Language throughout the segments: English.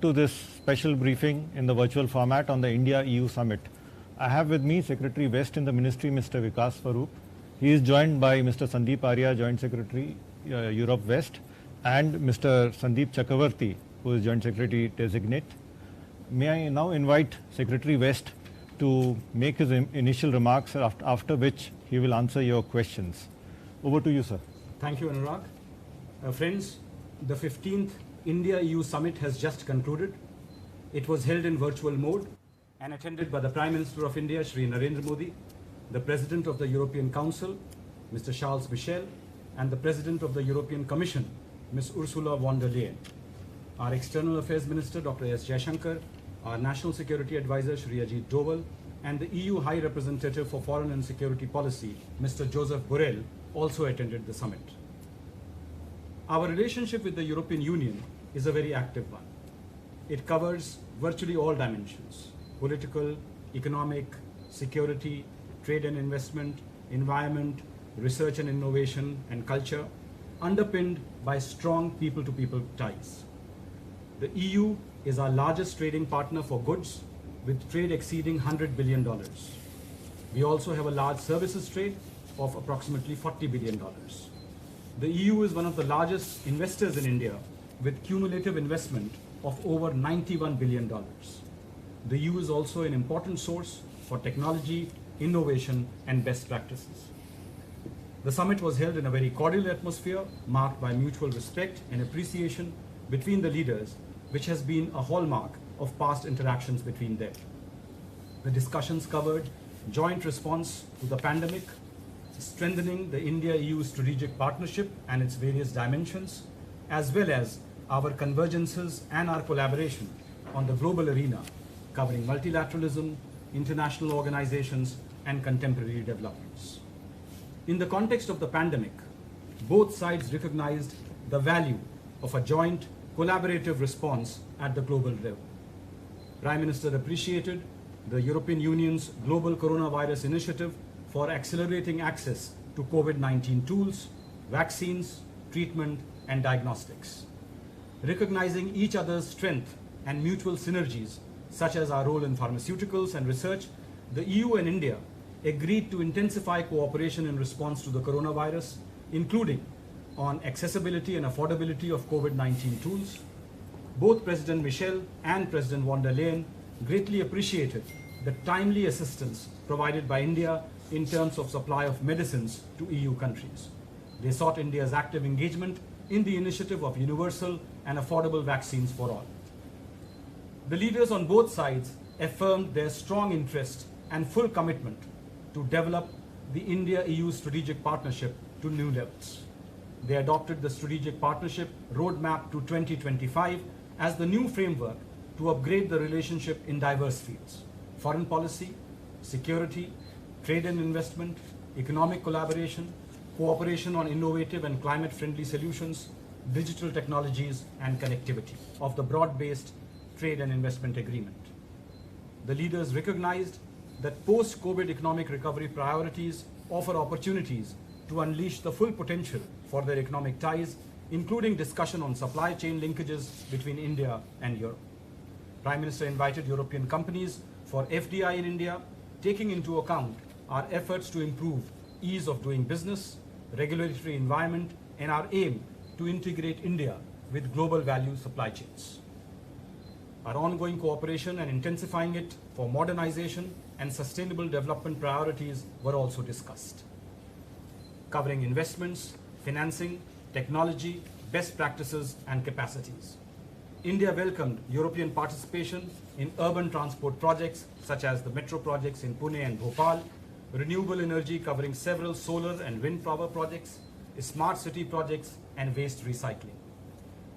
To this special briefing in the virtual format on the India-EU Summit. I have with me Secretary West in the Ministry, Mr. Vikas Swarup. He is joined by Mr. Sandeep Arya, Joint Secretary, Europe West, and Mr. Sandeep Chakravarti, who is Joint Secretary Designate. May I now invite Secretary West to make his initial remarks, after which he will answer your questions. Over to you, sir. Thank you, Anurag. Friends, the 15th India-EU Summit has just concluded. It was held in virtual mode and attended by the Prime Minister of India, Shri Narendra Modi, the President of the European Council, Mr. Charles Michel, and the President of the European Commission, Ms. Ursula von der Leyen. Our External Affairs Minister, Dr. S. Jaishankar, our National Security Advisor, Shri Ajit Doval, and the EU High Representative for Foreign and Security Policy, Mr. Joseph Borrell, also attended the summit. Our relationship with the European Union is a very active one. It covers virtually all dimensions: political, economic, security, trade and investment, environment, research and innovation, and culture, underpinned by strong people-to-people ties. The EU is our largest trading partner for goods, with trade exceeding $100 billion. We also have a large services trade of approximately $40 billion. The EU is one of the largest investors in India, with cumulative investment of over $91 billion. The EU is also an important source for technology, innovation, and best practices. The summit was held in a very cordial atmosphere, marked by mutual respect and appreciation between the leaders, which has been a hallmark of past interactions between them. The discussions covered joint response to the pandemic, strengthening the India-EU strategic partnership and its various dimensions, as well as our convergences and our collaboration on the global arena, covering multilateralism, international organizations, and contemporary developments. In the context of the pandemic, both sides recognized the value of a joint collaborative response at the global level. Prime Minister appreciated the European Union's Global Coronavirus Initiative for accelerating access to COVID-19 tools, vaccines, treatment, and diagnostics. Recognizing each other's strength and mutual synergies, such as our role in pharmaceuticals and research, the EU and India agreed to intensify cooperation in response to the coronavirus, including on accessibility and affordability of COVID-19 tools. Both President Michel and President von der Leyen greatly appreciated the timely assistance provided by India in terms of supply of medicines to EU countries. They sought India's active engagement in the initiative of universal and affordable vaccines for all. The leaders on both sides affirmed their strong interest and full commitment to develop the India-EU strategic partnership to new levels. They adopted the strategic partnership roadmap to 2025 as the new framework to upgrade the relationship in diverse fields: foreign policy, security, trade and investment, economic collaboration, cooperation on innovative and climate-friendly solutions, digital technologies, and connectivity of the broad-based trade and investment agreement. The leaders recognized that post-COVID economic recovery priorities offer opportunities to unleash the full potential for their economic ties, including discussion on supply chain linkages between India and Europe. Prime Minister invited European companies for FDI in India, taking into account our efforts to improve ease of doing business, regulatory environment, and our aim to integrate India with global value supply chains. Our ongoing cooperation and intensifying it for modernization and sustainable development priorities were also discussed, covering investments, financing, technology, best practices, and capacities. India welcomed European participation in urban transport projects such as the metro projects in Pune and Bhopal, renewable energy covering several solar and wind power projects, smart city projects, and waste recycling.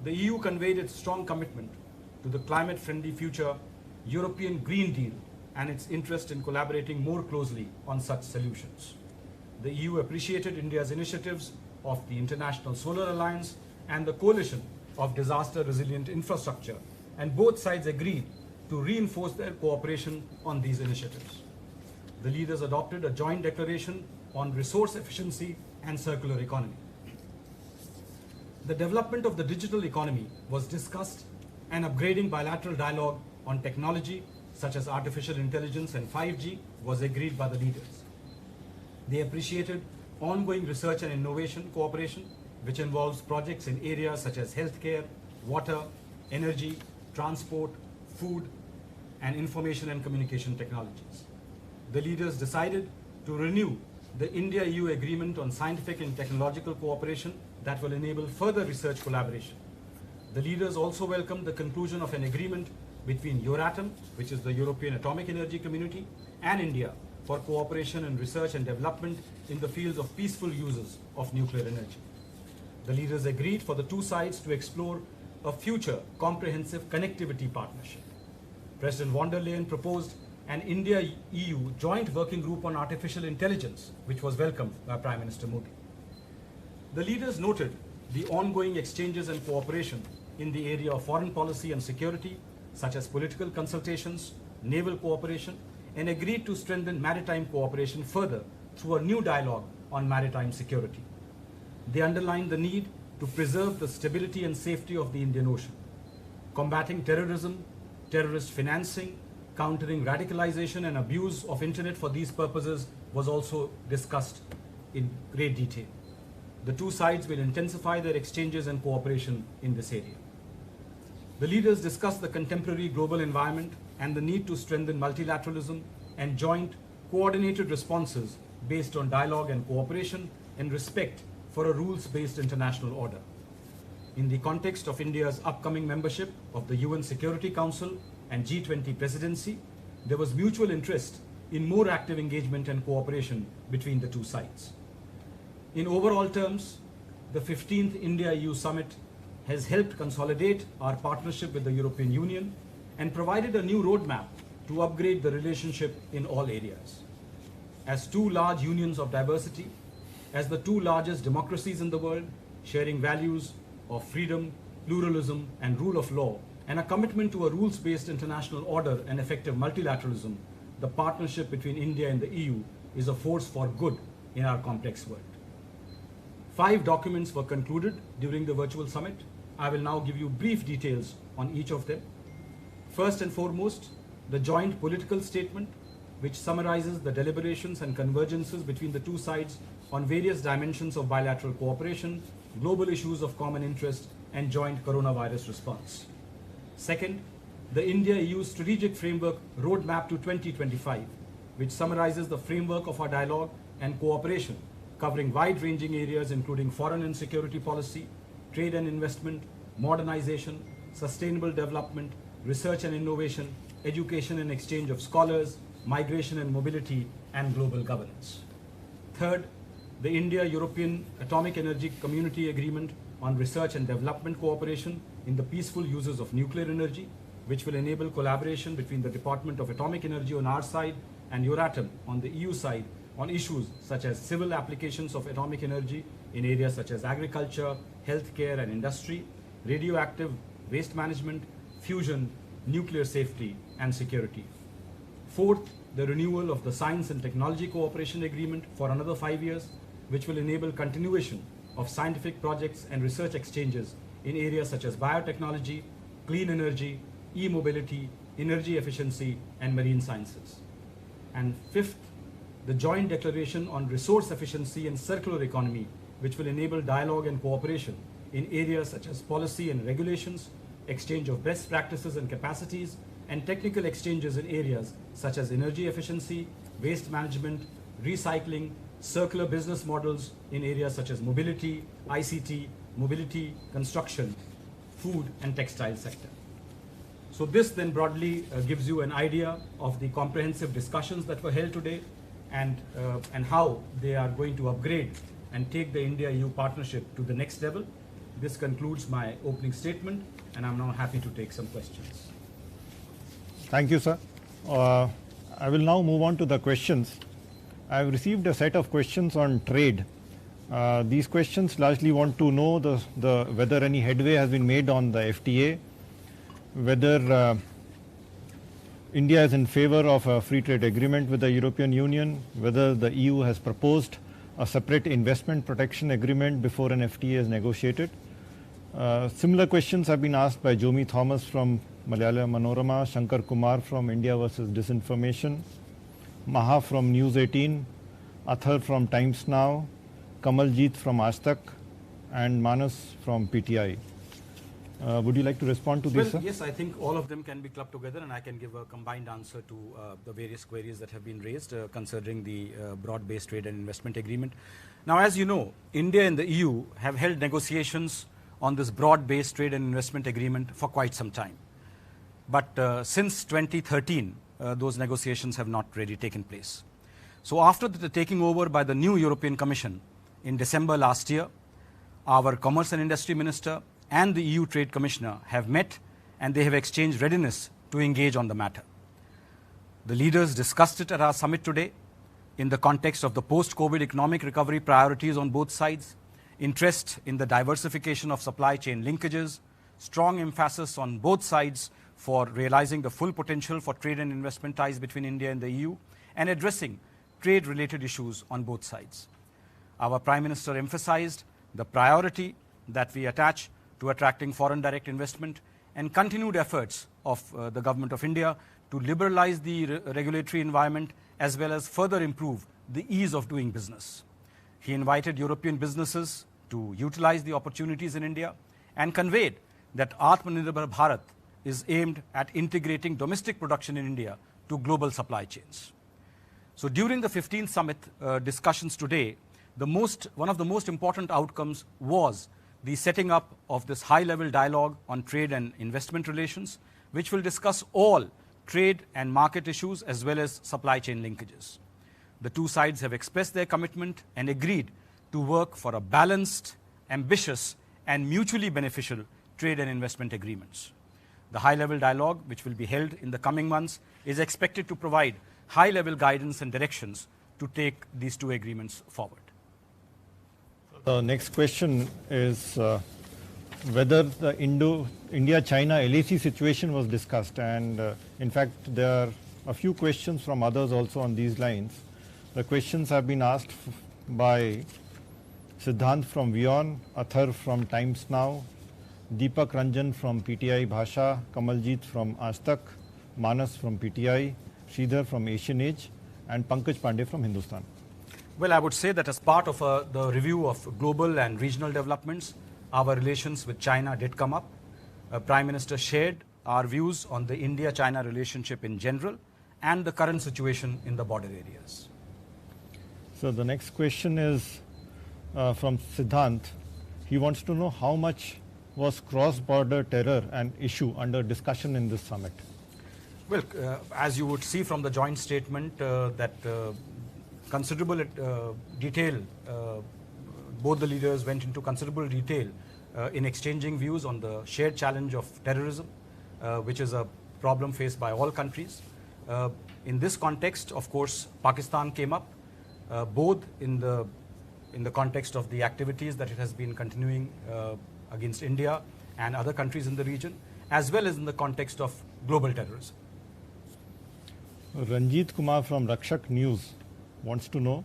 The EU conveyed its strong commitment to the climate-friendly future European Green Deal and its interest in collaborating more closely on such solutions. The EU appreciated India's initiatives of the International Solar Alliance and the Coalition of Disaster-Resilient Infrastructure, and both sides agreed to reinforce their cooperation on these initiatives. The leaders adopted a joint declaration on resource efficiency and circular economy. The development of the digital economy was discussed and upgrading bilateral dialogue on technology such as artificial intelligence and 5G was agreed by the leaders. They appreciated ongoing research and innovation cooperation, which involves projects in areas such as healthcare, water, energy, transport, food, and information and communication technologies. The leaders decided to renew the India-EU Agreement on Scientific and Technological Cooperation that will enable further research collaboration. The leaders also welcomed the conclusion of an agreement between Euratom, which is the European Atomic Energy Community, and India for cooperation in research and development in the fields of peaceful uses of nuclear energy. The leaders agreed for the two sides to explore a future comprehensive connectivity partnership. President von der Leyen proposed an India-EU joint working group on artificial intelligence, which was welcomed by Prime Minister Modi. The leaders noted the ongoing exchanges and cooperation in the area of foreign policy and security, such as political consultations, naval cooperation, and agreed to strengthen maritime cooperation further through a new dialogue on maritime security. They underlined the need to preserve the stability and safety of the Indian Ocean. Combating terrorism, terrorist financing, countering radicalization and abuse of internet for these purposes was also discussed in great detail. The two sides will intensify their exchanges and cooperation in this area. The leaders discussed the contemporary global environment and the need to strengthen multilateralism and joint coordinated responses based on dialogue and cooperation and respect for a rules-based international order. In the context of India's upcoming membership of the UN Security Council and G20 presidency, there was mutual interest in more active engagement and cooperation between the two sides. In overall terms, the 15th India-EU Summit has helped consolidate our partnership with the European Union and provided a new roadmap to upgrade the relationship in all areas. As two large unions of diversity, as the two largest democracies in the world, sharing values of freedom, pluralism, and rule of law, and a commitment to a rules-based international order and effective multilateralism, the partnership between India and the EU is a force for good in our complex world. 5 documents were concluded during the virtual summit. I will now give you brief details on each of them. First and foremost, the joint political statement, which summarizes the deliberations and convergences between the two sides on various dimensions of bilateral cooperation, global issues of common interest, and joint coronavirus response. Second, the India-EU Strategic Framework Roadmap to 2025, which summarizes the framework of our dialogue and cooperation, covering wide-ranging areas including foreign and security policy, trade and investment, modernization, sustainable development, research and innovation, education and exchange of scholars, migration and mobility, and global governance. Third, the India-European Atomic Energy Community Agreement on Research and Development Cooperation in the peaceful uses of nuclear energy, which will enable collaboration between the Department of Atomic Energy on our side and Euratom on the EU side on issues such as civil applications of atomic energy in areas such as agriculture, healthcare and industry, radioactive waste management, fusion, nuclear safety and security. Fourth, the renewal of the Science and Technology Cooperation Agreement for another 5 years, which will enable continuation of scientific projects and research exchanges in areas such as biotechnology, clean energy, e-mobility, energy efficiency, and marine sciences. And fifth, the Joint Declaration on Resource Efficiency and Circular Economy, which will enable dialogue and cooperation in areas such as policy and regulations, exchange of best practices and capacities, and technical exchanges in areas such as energy efficiency, waste management, recycling, circular business models in areas such as mobility, ICT, mobility, construction, food, and textile sector. So this then broadly gives you an idea of the comprehensive discussions that were held today and how they are going to upgrade and take the India-EU partnership to the next level. This concludes my opening statement, and I'm now happy to take some questions. Thank you, sir. I will now move on to the questions. I have received a set of questions on trade. These questions largely want to know whether any headway has been made on the FTA, whether India is in favor of a free trade agreement with the European Union, whether the EU has proposed a separate investment protection agreement before an FTA is negotiated, Similar questions have been asked by Jomi Thomas from Malayalam Manorama, Shankar Kumar from India versus Disinformation, Maha from News 18, Athar from Times Now, Kamaljeet from Aaj Tak, and Manas from PTI. Would you like to respond to this, sir? Yes, I think all of them can be clubbed together, and I can give a combined answer to the various queries that have been raised concerning the broad-based trade and investment agreement. Now, as you know, India and the EU have held negotiations on this broad-based trade and investment agreement for quite some time. But since 2013, those negotiations have not really taken place. So after the taking over by the new European Commission in December last year, our Commerce and Industry Minister and the EU Trade Commissioner have met, and they have exchanged readiness to engage on the matter. The leaders discussed it at our summit today in the context of the post-COVID economic recovery priorities on both sides, interest in the diversification of supply chain linkages, strong emphasis on both sides for realizing the full potential for trade and investment ties between India and the EU, and addressing trade-related issues on both sides. Our Prime Minister emphasized the priority that we attach to attracting foreign direct investment and continued efforts of the Government of India to liberalize the regulatory environment as well as further improve the ease of doing business. He invited European businesses to utilize the opportunities in India and conveyed that Atmanirbhar Bharat is aimed at integrating domestic production in India to global supply chains. So during the 15th summit discussions today, one of the most important outcomes was the setting up of this high-level dialogue on trade and investment relations, which will discuss all trade and market issues as well as supply chain linkages. The two sides have expressed their commitment and agreed to work for a balanced, ambitious, and mutually beneficial trade and investment agreements. The high-level dialogue, which will be held in the coming months, is expected to provide high-level guidance and directions to take these two agreements forward. The next question is whether the India-China LAC situation was discussed, and in fact there are a few questions from others also on these lines. The questions have been asked by Siddhant from WION, Athar from Times Now, Deepak Ranjan from PTI Bhasha, Kamaljeet from Aaj Tak, Manas from PTI, Sridhar from Asian Age, and Pankaj Pandey from Hindustan. Well, I would say that as part of the review of global and regional developments, our relations with China did come up. Prime Minister shared our views on the India-China relationship in general and the current situation in the border areas. So the next question is from Siddhant. He wants to know how much was cross-border terror an issue under discussion in this summit? Well, as you would see from the joint statement that considerable detail, both the leaders went into considerable detail in exchanging views on the shared challenge of terrorism, which is a problem faced by all countries. In this context, of course, Pakistan came up, both in the context of the activities that it has been continuing against India and other countries in the region, as well as in the context of global terrorism. Ranjit Kumar from Rakshak News wants to know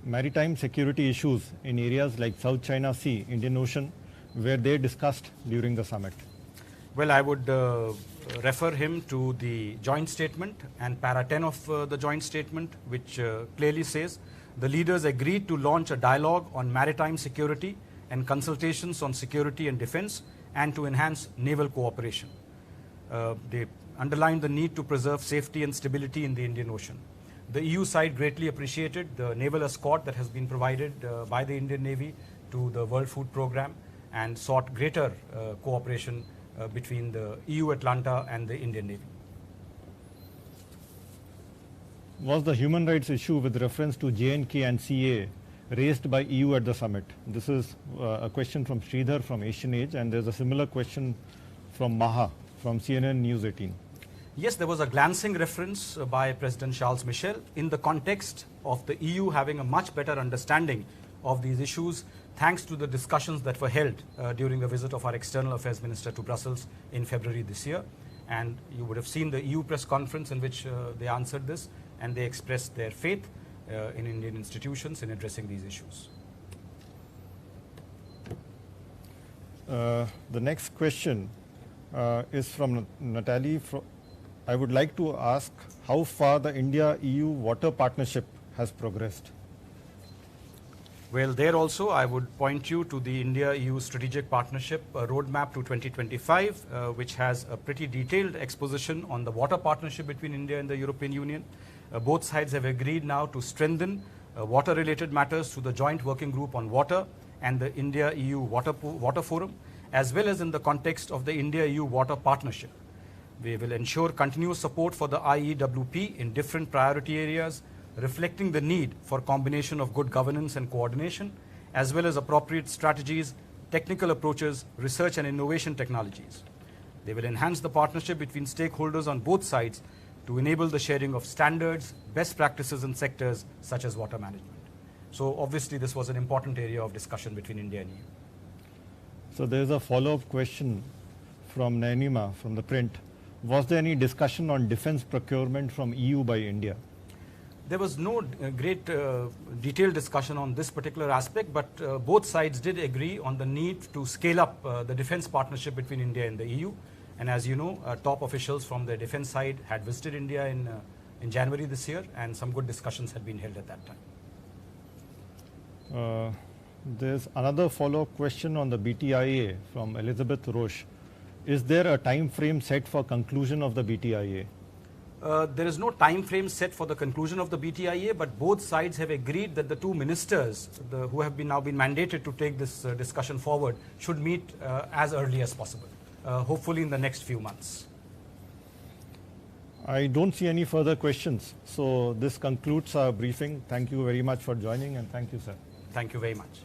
maritime security issues in areas like South China Sea, Indian Ocean, were they discussed during the summit? Well, I would refer him to the joint statement and para 10 of the joint statement, which clearly says the leaders agreed to launch a dialogue on maritime security and consultations on security and defense, and to enhance naval cooperation. They underlined the need to preserve safety and stability in the Indian Ocean. The EU side greatly appreciated the naval escort that has been provided by the Indian Navy to the World Food Programme and sought greater cooperation between the EU Atlanta and the Indian Navy. Was the human rights issue with reference to JNK and CA raised by EU at the summit? This is a question from Sridhar from Asian Age, and there's a similar question from Maha from CNN News 18. Yes, there was a glancing reference by President Charles Michel in the context of the EU having a much better understanding of these issues thanks to the discussions that were held during a visit of our External Affairs Minister to Brussels in February this year. And you would have seen the EU press conference in which they answered this, and they expressed their faith in Indian institutions in addressing these issues. The next question is from Natalie. I would like to ask how far the India-EU water partnership has progressed. Well, there also I would point you to the India-EU Strategic Partnership Roadmap to 2025, which has a pretty detailed exposition on the water partnership between India and the European Union. Both sides have agreed now to strengthen water-related matters through the Joint Working Group on Water and the India-EU Water Forum, as well as in the context of the India-EU Water Partnership. We will ensure continuous support for the IEWP in different priority areas, reflecting the need for combination of good governance and coordination, as well as appropriate strategies, technical approaches, research and innovation technologies. They will enhance the partnership between stakeholders on both sides to enable the sharing of standards, best practices in sectors such as water management. So obviously this was an important area of discussion between India and EU. So there is a follow-up question from Nainima from the print. Was there any discussion on defense procurement from EU by India? There was no great detailed discussion on this particular aspect, but both sides did agree on the need to scale up the defense partnership between India and the EU. And as you know, top officials from the defense side had visited India in January this year, and some good discussions had been held at that time. There's another follow-up question on the BTIA from Elizabeth Roche. Is there a time frame set for conclusion of the BTIA? There is no time frame set for the conclusion of the BTIA, but both sides have agreed that the two ministers who have now been mandated to take this discussion forward should meet as early as possible, hopefully in the next few months. I don't see any further questions. So this concludes our briefing. Thank you very much for joining, and thank you, sir. Thank you very much.